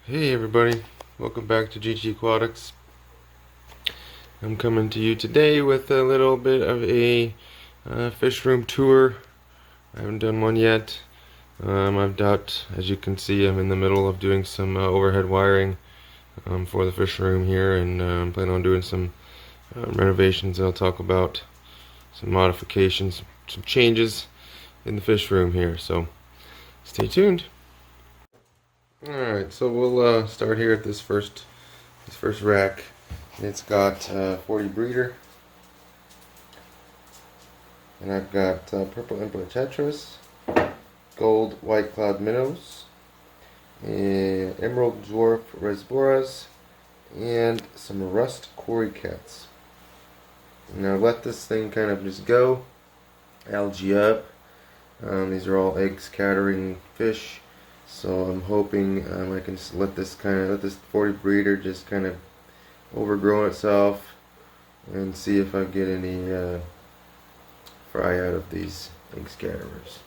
Hey everybody, welcome back to GG Aquatics. I'm coming to you today with a little bit of a fish room tour. I haven't done one yet. As you can see, I'm in the middle of doing some overhead wiring for the fish room here, and I'm planning on doing some renovations. I'll talk about some modifications, some changes in the fish room here, so stay tuned. Alright, so we'll start here at this first rack. It's got 40 breeder, and I've got purple emperor tetras, gold white cloud minnows, and emerald dwarf resboras, and some rust quarry cats. Now let this thing kind of just go, algae up. These are all egg scattering fish. So I'm hoping I can just let this 40 breeder just kind of overgrow itself and see if I get any fry out of these egg scatterers.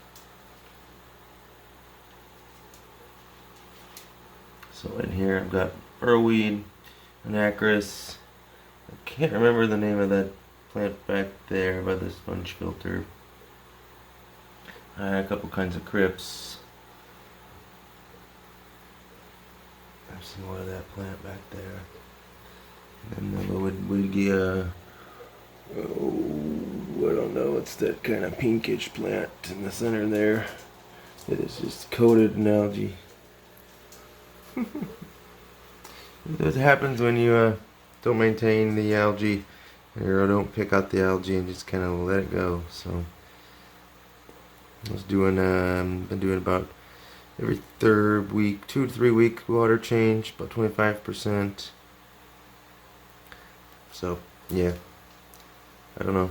So in here I've got burrweed, anacris. I can't remember the name of that plant back there by the sponge filter. A couple kinds of crypts. There's some more of that plant back there. And then the Ludwigia, I don't know, it's that kind of pinkish plant in the center there. It is just coated in algae. What happens when you don't maintain the algae, or don't pick out the algae and just kind of let it go. So I was doing, been doing about every third week, 2 to 3 week water change, about 25%. So yeah, I don't know.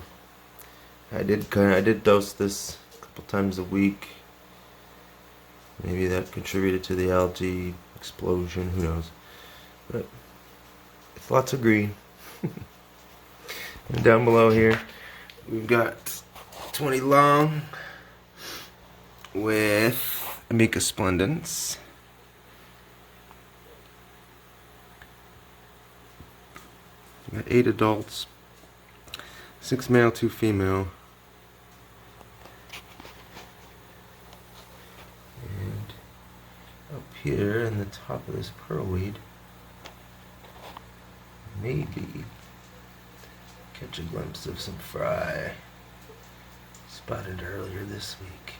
I did dose this a couple times a week. Maybe that contributed to the algae explosion. Who knows? But it's lots of green. And down below here, we've got 20 long with Amica splendens. Got 8 adults, 6 male, 2 female. And up here in the top of this pearlweed, maybe catch a glimpse of some fry spotted earlier this week.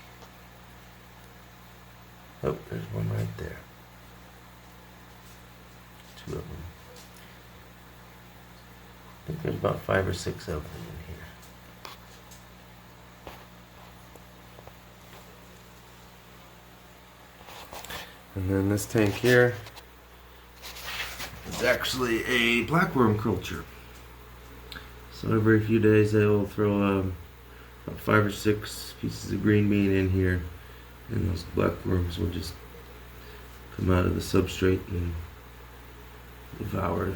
Oh, there's one right there. 2 of them. I think there's about 5 or 6 of them in here. And then this tank here is actually a blackworm culture. So every few days they will throw about 5 or 6 pieces of green bean in here, and those blackworms will just come out of the substrate and devour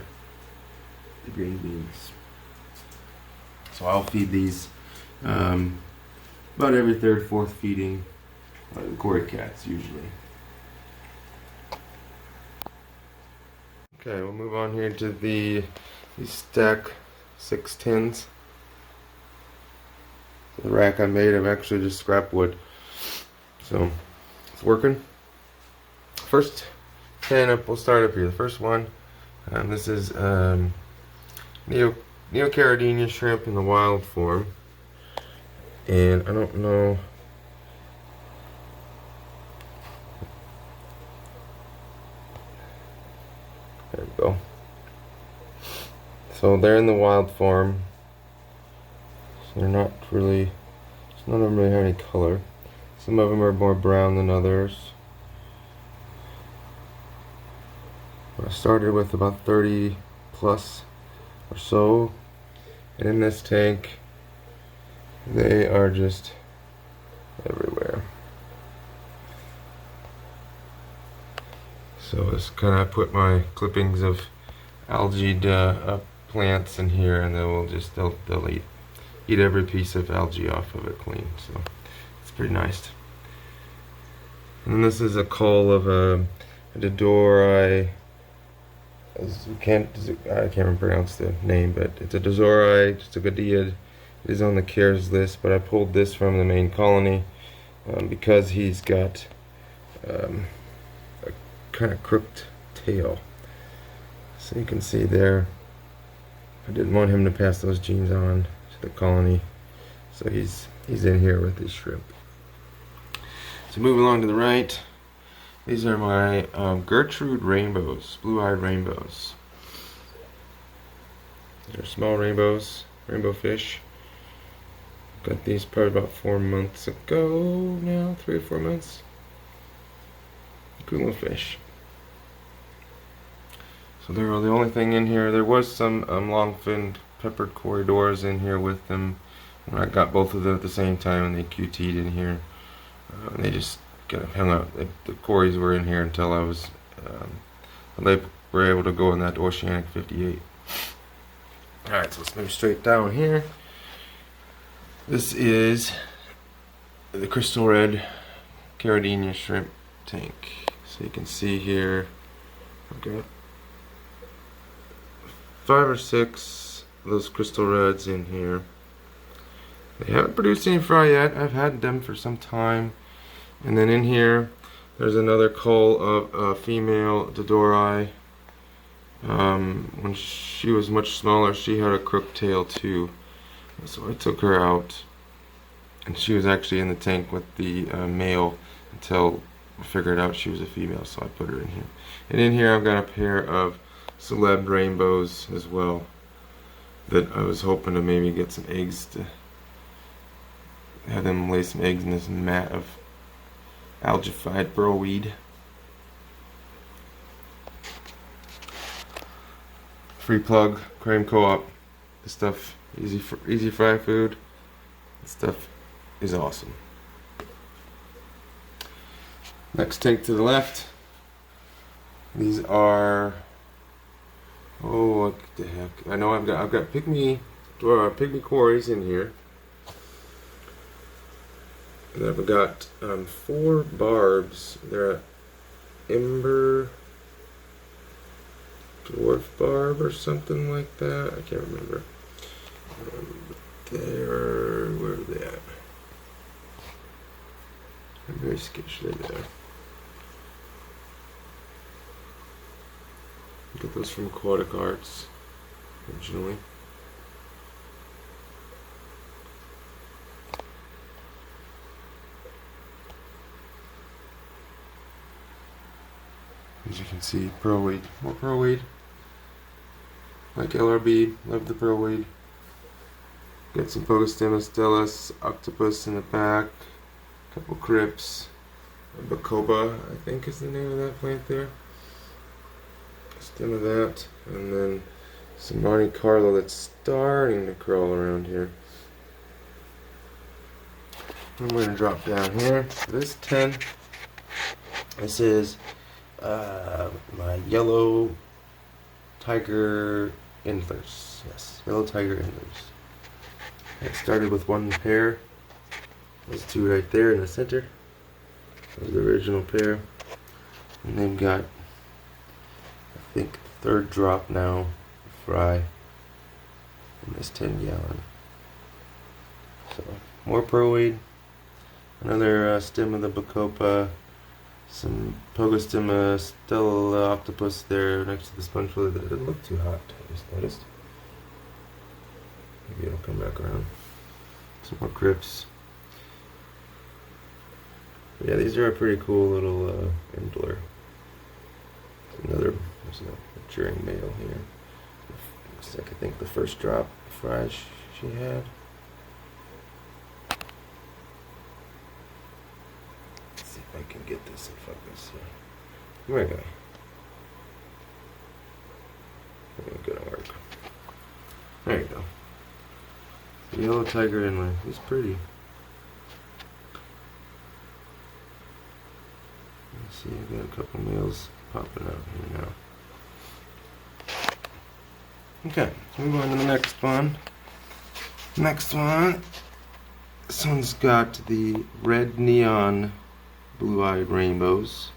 the green beans. So I'll feed these about every 3rd, 4th feeding, the quarry cats usually. Okay, we'll move on here to these stack 6 tins. The rack I made of actually just scrap wood, so it's working. First 10 up, we'll start up here. The first one, this is Neocaridina shrimp in the wild form, and I don't know. There we go. So they're in the wild form. So they're not really, none of them really have any color. Some of them are more brown than others. I started with about 30 plus or so, and in this tank they are just everywhere. So it's kind of put my clippings of algaed plants in here, and they'll eat every piece of algae off of it clean. So it's pretty nice. And this is a cull of a Dodorai. I can't pronounce the name, but it's a Dodorai, just a Gadiad. It is on the cares list, but I pulled this from the main colony because he's got a kind of crooked tail. So you can see there, I didn't want him to pass those genes on to the colony, so he's in here with his shrimp. So move along to the right. These are my Gertrude rainbows, blue-eyed rainbows. They're small rainbows, rainbow fish. Got these probably about 4 months ago now, 3 or 4 months. Good little fish. So they're the only thing in here. There was some long-finned peppered corridors in here with them. When I got both of them at the same time and they QT'd in here. And they just kind of hung out. The Corys were in here until I was, they were able to go in that Oceanic 58. Alright, so let's move straight down here. This is the crystal red Caridina shrimp tank. So you can see here, I've got 5 or 6 of those crystal reds in here. They haven't produced any fry yet. I've had them for some time. And then in here, there's another cull of a female Dodorai. When she was much smaller, she had a crooked tail too. So I took her out, and she was actually in the tank with the male until I figured out she was a female, so I put her in here. And in here I've got a pair of celeb rainbows as well that I was hoping to maybe get some eggs to have them lay some eggs in this mat of algified burlweed. Free plug, Crane Co-op. This stuff, easy fry food. This stuff is awesome. Next tank to the left. These are, oh, what the heck? I know I've got pygmy Corys in here. And I've got 4 barbs. They're a Ember Dwarf Barb or something like that. I can't remember. Where are they at? I'm very sketchy there. Got those from Aquatic Arts originally. As you can see, pearlweed, more pearlweed. Like LRB, love the pearlweed. Got some Pogostemma stellus, octopus in the back, a couple crypts, a bacoba, I think is the name of that plant there. Stem of that, and then some Monte Carlo that's starting to crawl around here. I'm going to drop down here. This 10. This is my yellow tiger endlers. Yes, yellow tiger endlers. It started with 1 pair. Those 2 right there in the center. Those are the original pair. And they've got, I think, 3rd drop now, fry in this 10 gallon. So, more pearlweed. Another stem of the bacopa. Some Pogostemma stella octopus there next to the sponge fillet that didn't look too hot, I just noticed. Maybe it'll come back around. Some more crypts. But yeah, these are a pretty cool little endler. There's a maturing male here. Looks like I think the first drop fries she had. Let's see if I can get this in focus here. Here we go. Ain't gonna work. There you go. The yellow tiger inlay. He's pretty. Let's see, I got a couple males popping out here now. Okay, move on to the next one. Next one. This one's got the red neon blue-eyed rainbows.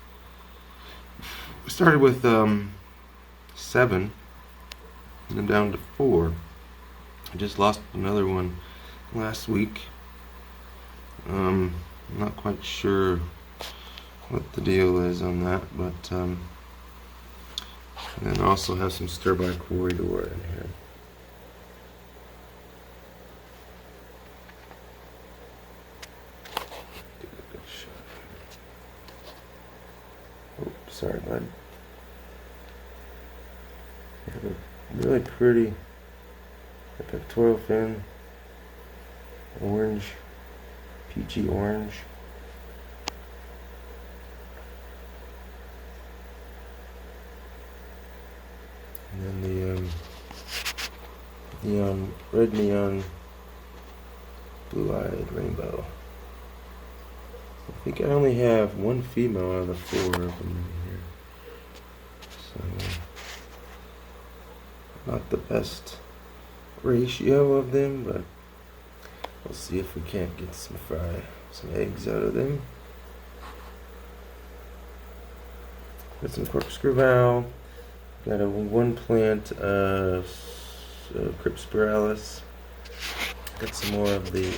started with 7, and I'm down to 4. I just lost another one last week. I'm not quite sure what the deal is on that, but and then I also have some stir-by corridor in here. Take a good shot. Oh, sorry, bud. Have a really pretty pectoral fin, orange, peachy orange. And then the red neon blue-eyed rainbow. I think I only have one female out of the 4 of them in here. So not the best ratio of them, but we'll see if we can't get some eggs out of them. Got some corkscrew valve. Got a 1 plant Crypspiralis. Got some more of the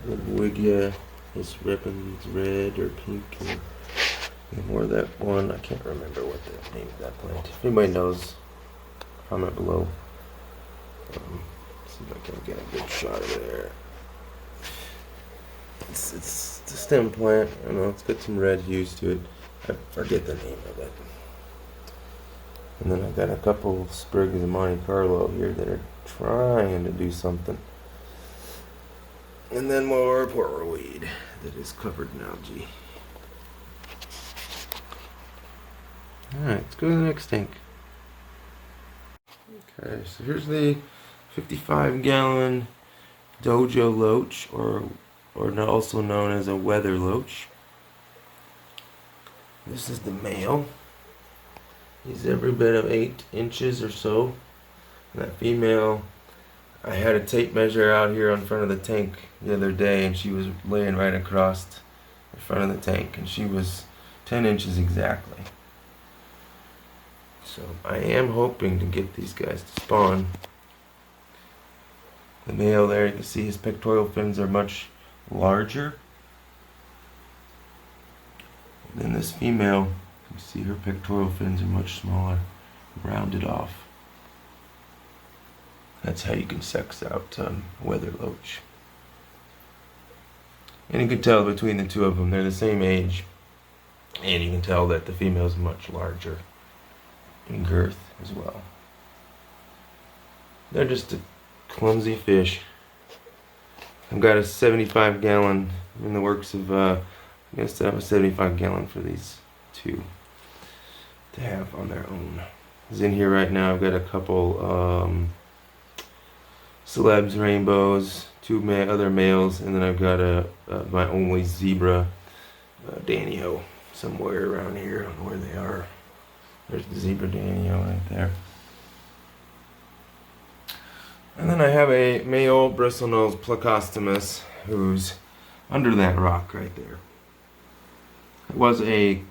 Wigia, this ribbons, red or pink, and more of that one. I can't remember what the name of that plant. If anybody knows, comment below. See if I can get a good shot of there. It's the stem plant. I don't know, it's got some red hues to it. I forget the name of it. And then I've got a couple sprigs of Monte Carlo here that are trying to do something. And then more porterweed that is covered in algae. Alright, let's go to the next tank. Okay, so here's the 55-gallon Dojo loach, or also known as a weather loach. This is the male. He's every bit of 8 inches or so. And that female, I had a tape measure out here in front of the tank the other day, and she was laying right across the front of the tank, and she was 10 inches exactly. So I am hoping to get these guys to spawn. The male there, you can see his pectoral fins are much larger than this female. You see her pectoral fins are much smaller, rounded off. That's how you can sex out weather loach. And you can tell between the 2 of them, they're the same age, and you can tell that the female is much larger in girth as well. They're just a clumsy fish. I've got a 75-gallon in the works of, I guess I have a 75-gallon for these 2 to have on their own. Is in here right now. I've got a couple celebs rainbows, 2 other males, and then I've got my only zebra Danio somewhere around here. I don't know where they are. There's the zebra Danio right there. And then I have a male bristlenose Plecostomus who's under that rock right there. It was a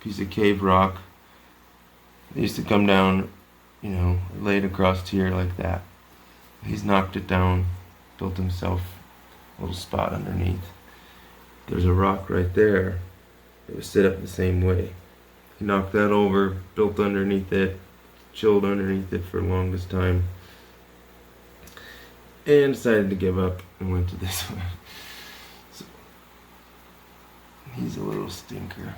piece of cave rock. It used to come down, you know, laid across here like that. He's knocked it down, built himself a little spot underneath. There's a rock right there that was set up the same way. He knocked that over, built underneath it, chilled underneath it for the longest time, and decided to give up and went to this one. So, he's a little stinker.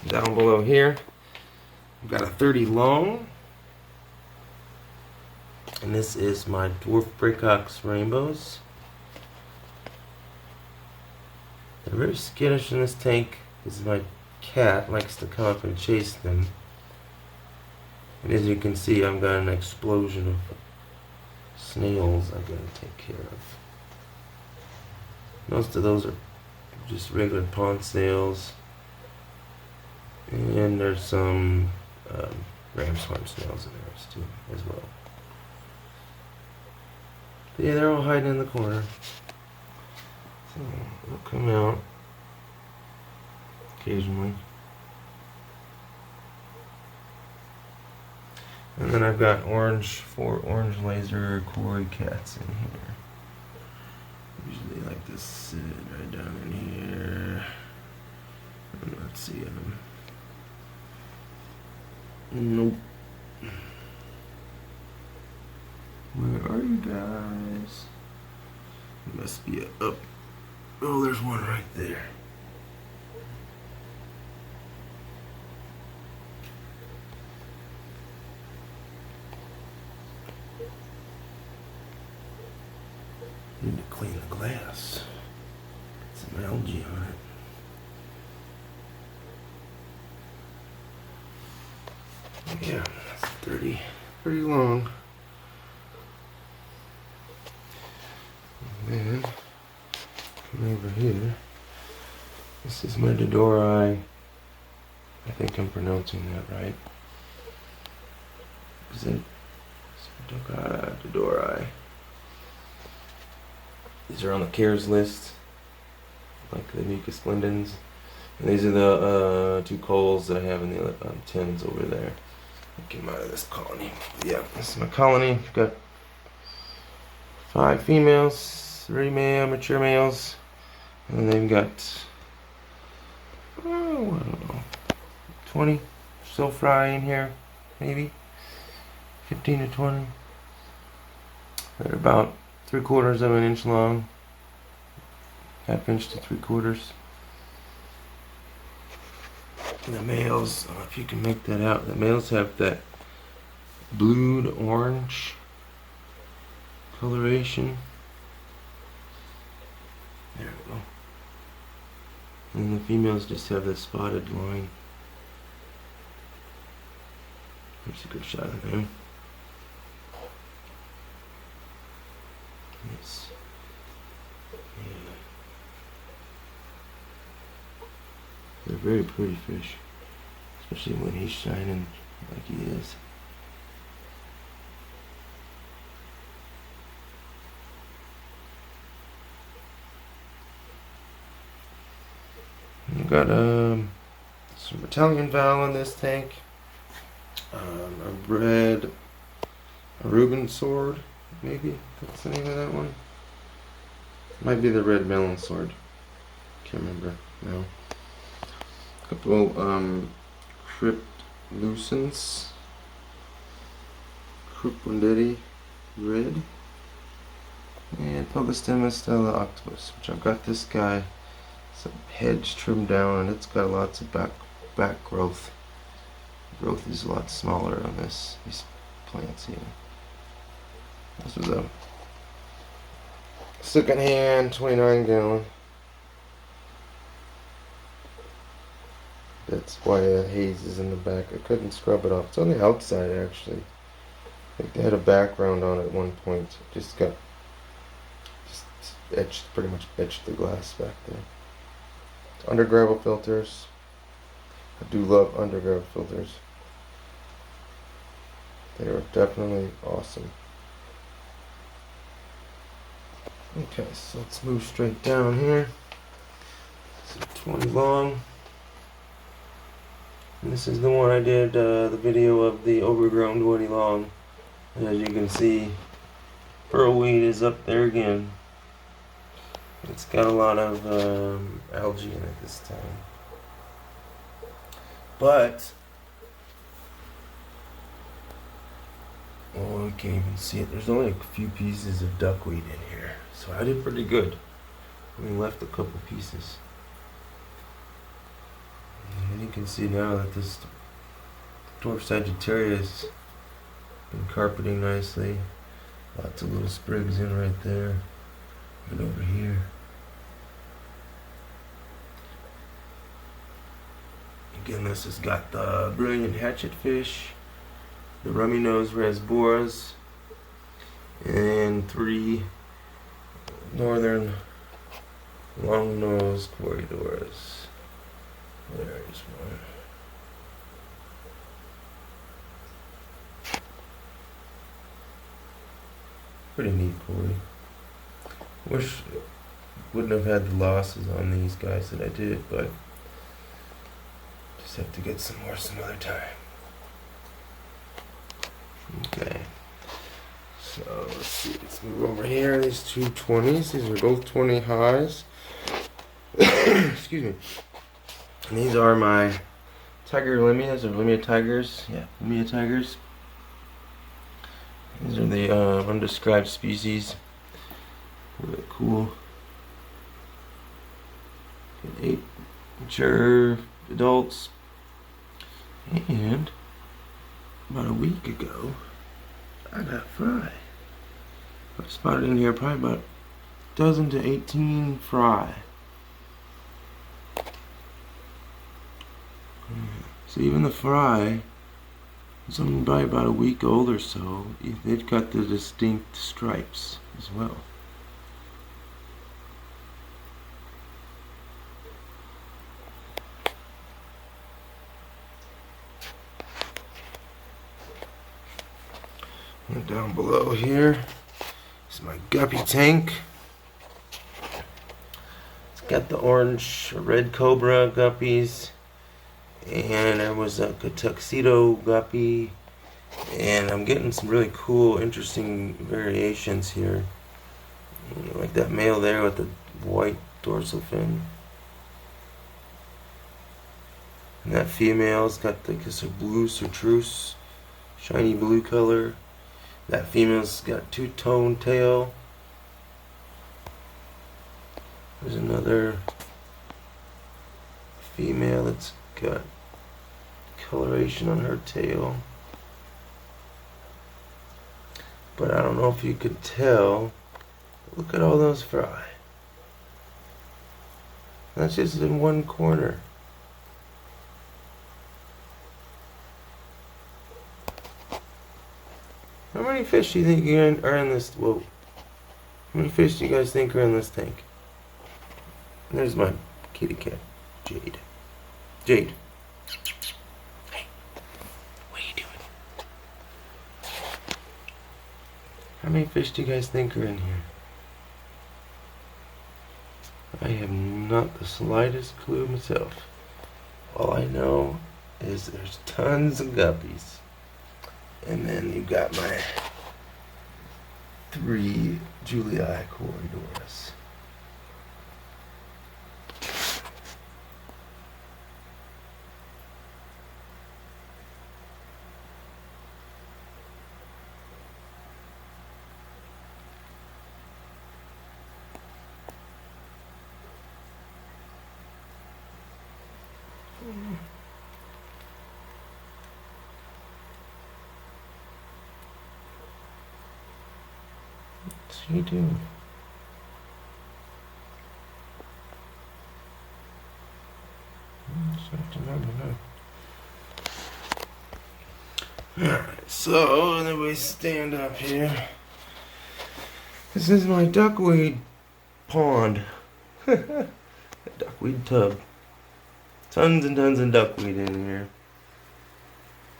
Down below here, I've got a 30 long, and this is my dwarf Braycox rainbows. They're very skittish in this tank because my cat likes to come up and chase them. And as you can see, I've got an explosion of snails I've got to take care of. Most of those are just regular pond snails. And there's some ram swarm snails in there too, as well. But yeah, they're all hiding in the corner. So they'll come out. occasionally. And then I've got four orange laser koi cats in here. Usually like to sit right down in here. I'm not seeing them. Nope. Where are you guys? It must be up. Oh, there's one right there. Need to clean the glass. Some algae on it. Yeah, that's pretty long. And then come over here. This is my Dodorai. I think I'm pronouncing that right. Is it? Dodorai. These are on the CARES list, like the Mucus splendens. And these are the two coals that I have in the tins over there. I came out of this colony. But yeah, this is my colony. I've got 5 females, 3 mature males, and they've got, I don't know, 20 or so fry in here, maybe 15 to 20. They're about 3/4 of an inch long, 1/2 inch to 3/4. And the males, I don't know if you can make that out, the males have that blued orange coloration. There we go. And the females just have this spotted line. Here's a good shot of them. Yes. Yeah. They're very pretty fish, especially when he's shining like he is. I've got some Italian Val in this tank. A red Reuben sword, maybe that's the name of that one. Might be the red melon sword. Can't remember now. A couple crypt lucens, Cryptondeti red, and Pogostemus stella octopus, which I've got this guy. Some hedge trimmed down, and it's got lots of back growth. Growth is a lot smaller on these plants here. This was a second-hand 29-gallon. That's why the haze is in the back. I couldn't scrub it off. It's on the outside, actually. I think they had a background on it at one point. Just etched, pretty much etched the glass back there. Under gravel filters. I do love under gravel filters. They are definitely awesome. Okay, so let's move straight down here. So 20 long. And this is the one I did the video of the overgrown woody long. And as you can see, pearlweed is up there again. It's got a lot of algae in it this time. But, oh, I can't even see it. There's only a few pieces of duckweed in here. So I did pretty good. We left a couple pieces. And you can see now that this dwarf Sagittaria has been carpeting nicely. Lots of little sprigs in right there. And over here. Again, this has got the brilliant hatchetfish, the rummy nose rasboras, and 3 northern long nose corridors. There's one. Pretty neat quarry. Wish wouldn't have had the losses on these guys that I did, but Just have to get some more some other time. Okay. So let's see. Let's move over here. These two 20s. These are both 20 highs. Excuse me. And these are my tiger limias or limia tigers. Yeah, limia tigers. These are the undescribed species. Really cool. 8 mature adults. And about a week ago, I got fry. I've spotted in here probably about 12 to 18 fry. So even the fry, some probably about a week old or so, they've got the distinct stripes as well. And down below here is my guppy tank. It's got the orange, red cobra guppies, and there was a tuxedo guppy, and I'm getting some really cool, interesting variations here. Like that male there with the white dorsal fin. And that female's got the blue chartreuse, shiny blue color. That female's got two-tone tail. There's another female that's got coloration on her tail. But I don't know if you could tell. Look at all those fry. That's just in one corner. How many fish do you think are in this? Whoa. How many fish do you guys think are in this tank? And there's my kitty cat, Jade. Jade. Hey, what are you doing? How many fish do you guys think are in here? I have not the slightest clue myself. All I know is there's tons of guppies. And then you've got my 3 Julii corridors. What's he doing? Alright, so then we stand up here. This is my duckweed pond. Duckweed tub. Tons and tons of duckweed in here.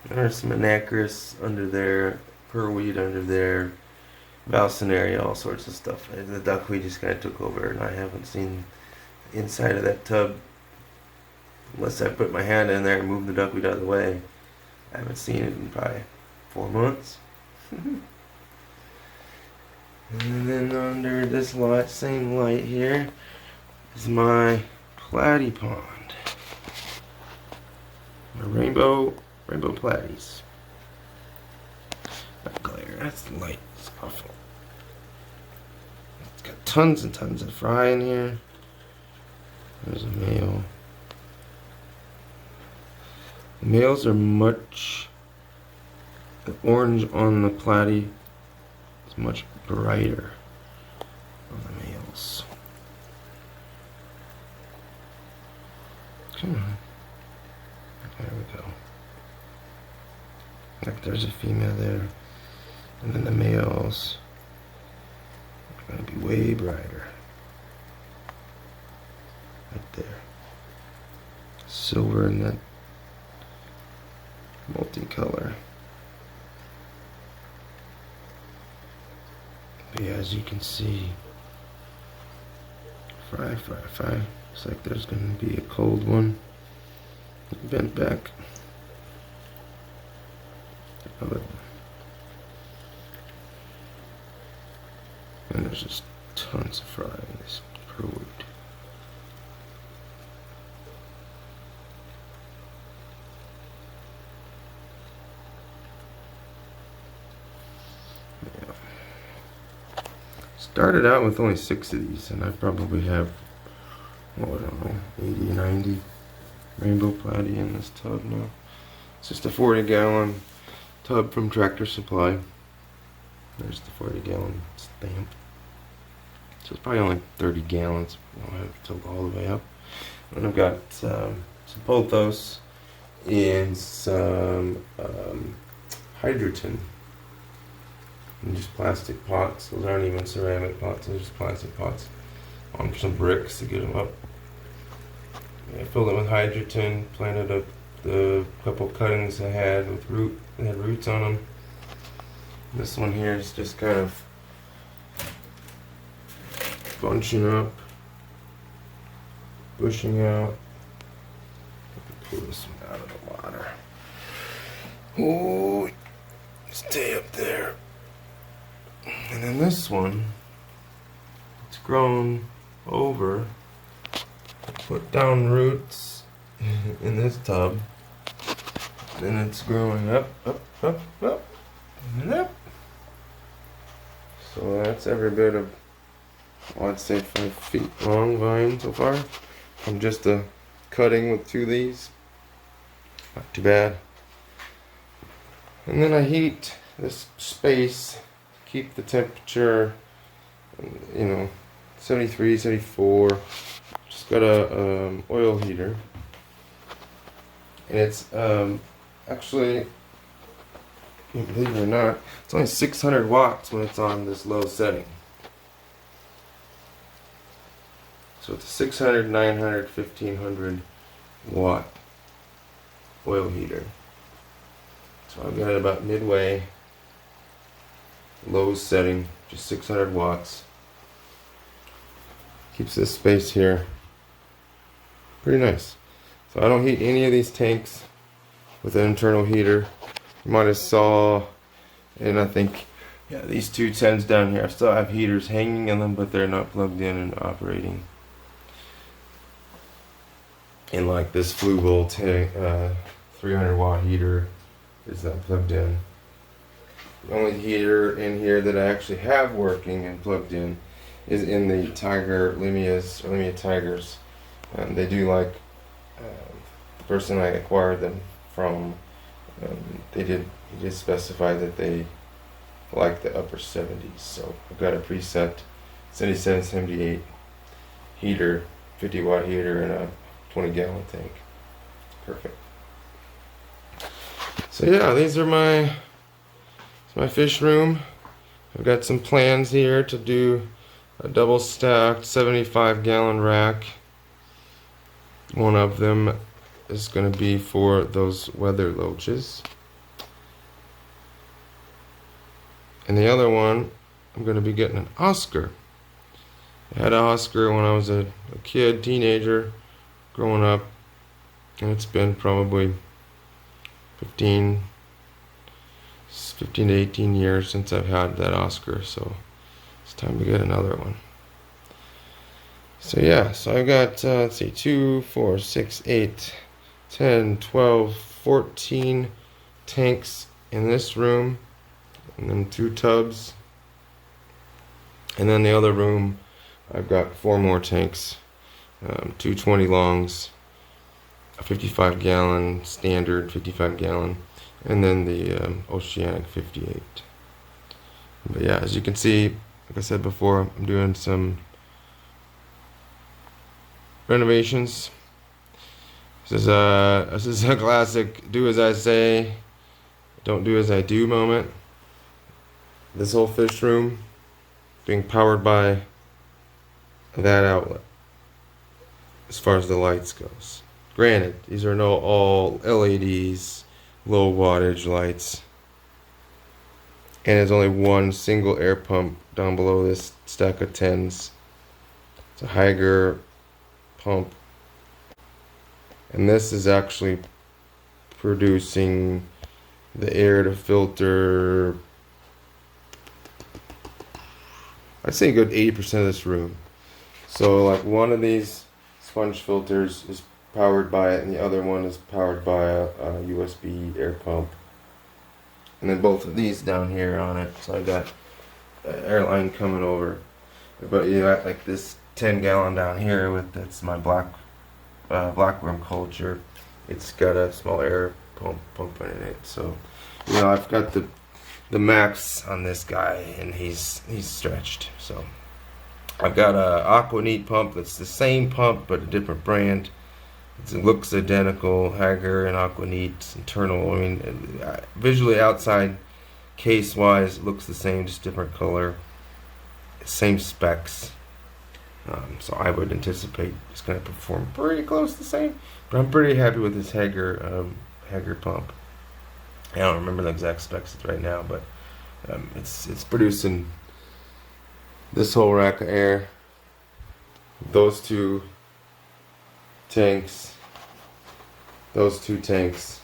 There's some anacris under there, pearlweed under there, valsinaria, all sorts of stuff. The duckweed just kind of took over, and I haven't seen the inside of that tub unless I put my hand in there and move the duckweed out of the way. I haven't seen it in probably 4 months. And then under this light, same light here, is my platy pond. My rainbow platies. That glare, that's the light. It's awful. It's got tons and tons of fry in here. There's a male. The males are much, the orange on the platy is much brighter on the males. Come on. There we go. Like there's a female there. And then the males are going to be way brighter. Right there. Silver in that multicolor. But yeah, as you can see, fry. Looks like there's going to be a cold one Bent back. And there's just tons of fries per week. Yeah. Started out with only 6 of these, and I probably have, oh, I don't know, 80, 90 rainbow platy in this tub now. It's just a 40-gallon tub from Tractor Supply. There's the 40-gallon stamp. So it's probably only 30 gallons. I'll have it filled all the way up. And I've got some pothos and some hydrogen. And just plastic pots. Those aren't even ceramic pots, they're just plastic pots. On some bricks to get them up. I filled it with hydrogen, planted up the couple cuttings I had with they had roots on them. This one here is just kind of bunching up, bushing out. Pull this one out of the water. Oh, stay up there. And then this one, it's grown over. Put down roots in this tub. Then it's growing up, and up. So that's every bit of, well, I'd say 5 feet long vine so far. I'm just cutting with 2 of these. Not too bad. And then I heat this space to keep the temperature, 73, 74. Just got a oil heater. And it's actually, believe it or not, it's only 600 watts when it's on this low setting. So it's a 600, 900, 1500 watt oil heater. So I've got it about midway, low setting, just 600 watts. Keeps this space here pretty nice. So I don't heat any of these tanks with an internal heater. You might have saw, and I think, yeah, these 2 10s down here, I still have heaters hanging in them, but they're not plugged in and operating. And like this flue bolt 300 watt heater is not plugged in. The only heater in here that I actually have working and plugged in is in the Tiger Limias, or Limia Tigers. They do like, the person I acquired them from, he did specify that they like the upper 70s. So I've got a preset 77, 78 heater, 50 watt heater in a 20-gallon tank. Perfect. So yeah, these are my fish room. I've got some plans here to do a double stacked 75-gallon rack. One of them is going to be for those weather loaches. And the other one, I'm going to be getting an Oscar. I had an Oscar when I was a kid, teenager, growing up. And it's been probably 15 to 18 years since I've had that Oscar. So it's time to get another one. So yeah, so I've got, let's see, 2, 4, 6, 8, 10, 12, 14 tanks in this room, and then 2 tubs. And then the other room, I've got 4 more tanks, 2 20 longs, a 55-gallon standard 55-gallon, and then the Oceanic 58. But yeah, as you can see, like I said before, I'm doing some renovations. This is a classic do as I say, don't do as I do moment. This whole fish room being powered by that outlet as far as the lights goes. Granted, these are no all LEDs, low wattage lights, and there's only one single air pump down below this stack of 10s. It's a Higer pump, and this is actually producing the air to filter, I'd say a good 80% of this room. So like one of these sponge filters is powered by it and the other one is powered by a USB air pump. And then both of these down here on it. So I got an air line coming over. But you got like this 10-gallon down here with, that's my blackworm culture. It's got a small air pump pumping in it. So you know, I've got the max on this guy and he's stretched. So I've got a Aquaneat pump that's the same pump but a different brand. It looks identical, Hager and Aquaneat internal. I mean, visually outside, case-wise, it looks the same, just different color. Same specs. So I would anticipate it's going to perform pretty close to the same. But I'm pretty happy with this Hager pump. I don't remember the exact specs right now, but it's producing this whole rack of air. Those two tanks, those two tanks,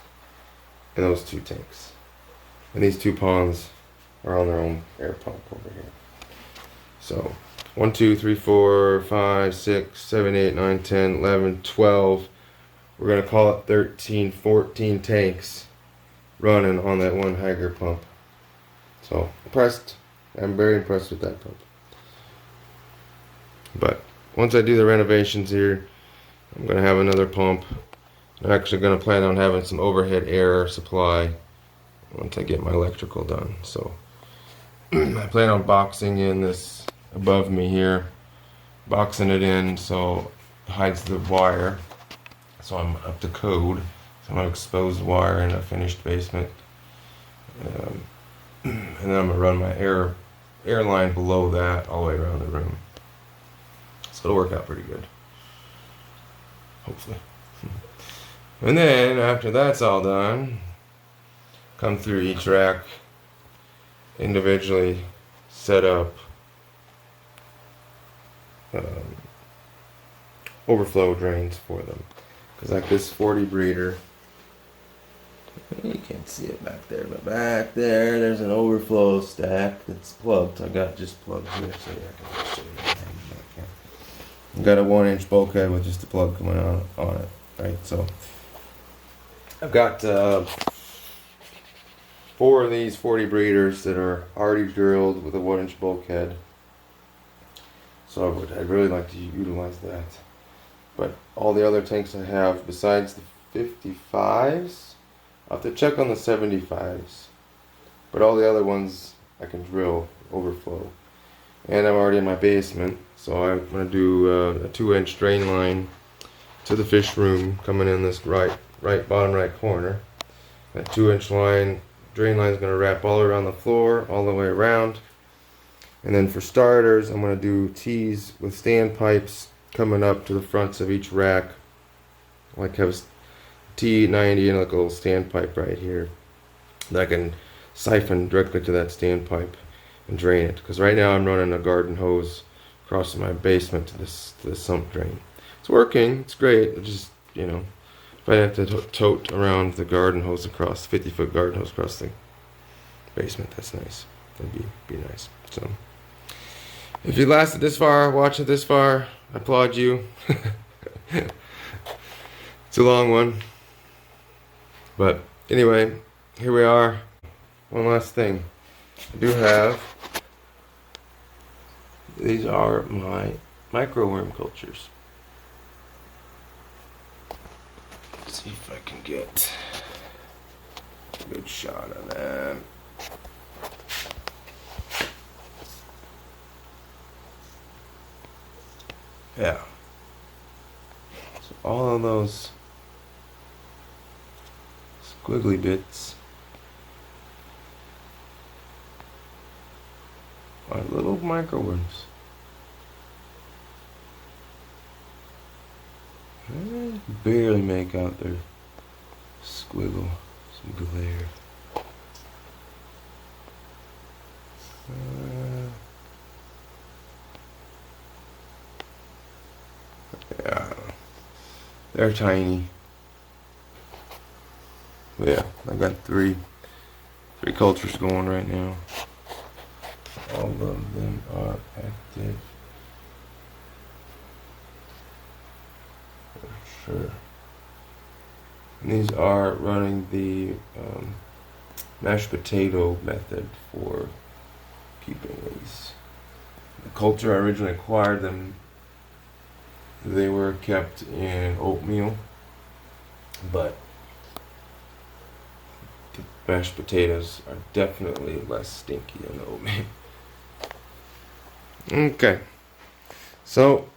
and those two tanks. And these two ponds are on their own air pump over here. So 1, 2, 3, 4, 5, 6, 7, 8, 9, 10, 11, 12. We're gonna call it 13, 14 tanks running on that one Hager pump. So impressed. I'm very impressed with that pump. But once I do the renovations here, I'm going to have another pump. I'm actually going to plan on having some overhead air supply once I get my electrical done. So I plan on boxing in this above me here, boxing it in so it hides the wire, so I'm up to code. So I'm going to expose the wire in a finished basement, and then I'm going to run my air line below that all the way around the room. So it'll work out pretty good. Hopefully. And then after that's all done, come through each rack, individually set up overflow drains for them. Because like this 40 breeder, you can't see it back there, but back there there's an overflow stack that's plugged. I got just plugged here, so yeah, I can show you that. I've got a 1-inch bulkhead with just a plug coming on it, right? So I've got 4 of these 40 breeders that are already drilled with a 1-inch bulkhead. So I'd really like to utilize that. But all the other tanks I have, besides the 55s, I'll have to check on the 75s. But all the other ones I can drill overflow. And I'm already in my basement, so I'm going to do a 2-inch drain line to the fish room coming in this bottom right corner. That 2-inch drain line is going to wrap all around the floor, all the way around. And then for starters, I'm going to do T's with standpipes coming up to the fronts of each rack. Like have a T90 and like a little standpipe right here that I can siphon directly to that standpipe and drain it. Because right now I'm running a garden hose across my basement to this sump drain. It's working, it's great. It just, you know, if I have to tote around the garden hose across, 50-foot garden hose across the basement, that's nice. That'd be nice. So if you lasted this far, watched it this far, I applaud you. It's a long one. But anyway, here we are. One last thing. I do have, these are my micro worm cultures. Let's see if I can get a good shot of that. Yeah. So all of those squiggly bits are little microworms. I barely make out their squiggle, some glare. Yeah, they're tiny. But yeah, I got three cultures going right now. All of them are active for sure. And these are running the mashed potato method for keeping these. The culture I originally acquired them, they were kept in oatmeal, but the mashed potatoes are definitely less stinky than the oatmeal. Okay, so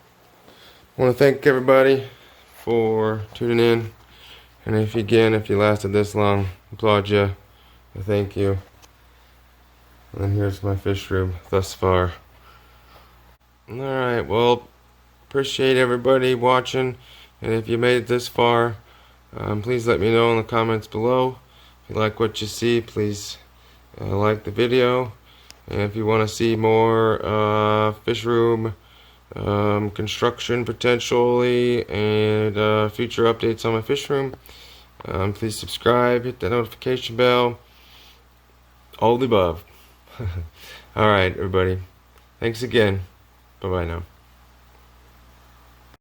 I want to thank everybody for tuning in, and if you lasted this long, I applaud you. I thank you. And here's my fish room thus far. Alright, well, appreciate everybody watching, and if you made it this far, please let me know in the comments below. If you like what you see, please like the video, and if you want to see more fish room construction potentially, and future updates on my fish room, please subscribe, hit that notification bell, all the above. Alright, everybody, thanks again. Bye bye now.